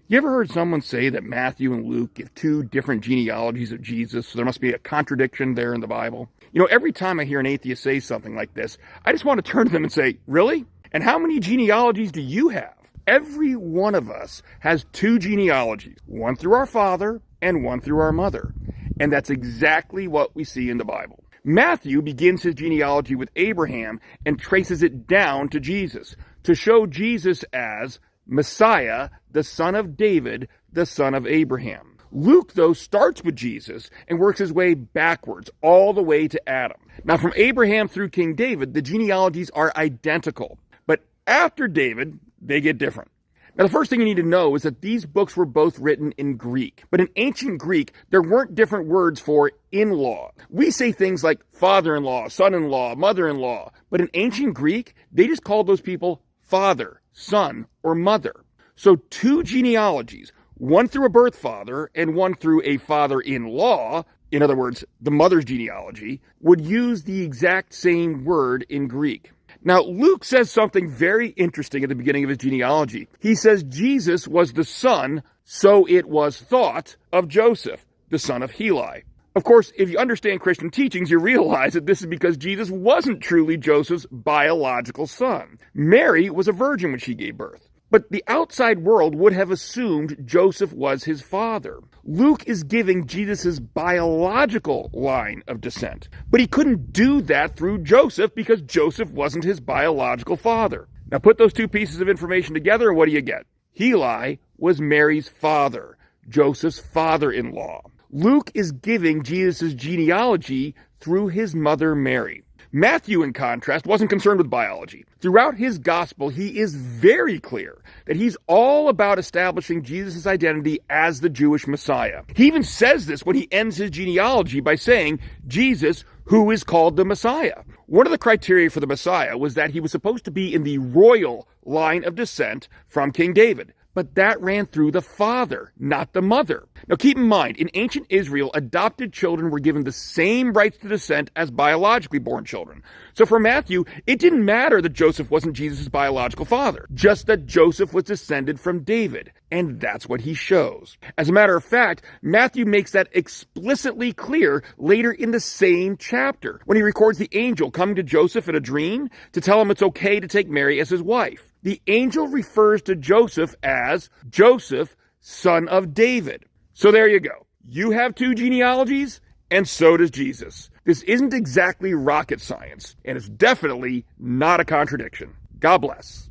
You ever heard someone say that Matthew and Luke give two different genealogies of Jesus, so there must be a contradiction there in the Bible? Every time I hear an atheist say something like this, I just want to turn to them and say, really? And how many genealogies do you have? Every one of us has two genealogies, one through our father and one through our mother. And that's exactly what we see in the Bible. Matthew begins his genealogy with Abraham and traces it down to Jesus, to show Jesus as Messiah, the son of David, the son of Abraham. Luke, though, starts with Jesus and works his way backwards, all the way to Adam. Now, from Abraham through King David, the genealogies are identical. But after David, they get different. Now, the first thing you need to know is that these books were both written in Greek. But in ancient Greek, there weren't different words for in-law. We say things like father-in-law, son-in-law, mother-in-law. But in ancient Greek, they just called those people father, son, or mother. So two genealogies, one through a birth father and one through a father-in-law, in other words, the mother's genealogy, would use the exact same word in Greek. Now, Luke says something very interesting at the beginning of his genealogy. He says Jesus was the son, so it was thought, of Joseph, the son of Heli. Of course, if you understand Christian teachings, you realize that this is because Jesus wasn't truly Joseph's biological son. Mary was a virgin when she gave birth. But the outside world would have assumed Joseph was his father. Luke is giving Jesus' biological line of descent. But he couldn't do that through Joseph because Joseph wasn't his biological father. Now put those two pieces of information together and what do you get? Heli was Mary's father, Joseph's father-in-law. Luke is giving Jesus' genealogy through his mother Mary. Matthew, in contrast, wasn't concerned with biology. Throughout his gospel, he is very clear that he's all about establishing Jesus' identity as the Jewish Messiah. He even says this when he ends his genealogy by saying, Jesus, who is called the Messiah. One of the criteria for the Messiah was that he was supposed to be in the royal line of descent from King David. But that ran through the father, not the mother. Now keep in mind, in ancient Israel, adopted children were given the same rights to descent as biologically born children. So for Matthew, it didn't matter that Joseph wasn't Jesus' biological father, just that Joseph was descended from David. And that's what he shows. As a matter of fact, Matthew makes that explicitly clear later in the same chapter, when he records the angel coming to Joseph in a dream to tell him it's okay to take Mary as his wife. The angel refers to Joseph as Joseph, son of David. So there you go. You have two genealogies, and so does Jesus. This isn't exactly rocket science, and it's definitely not a contradiction. God bless.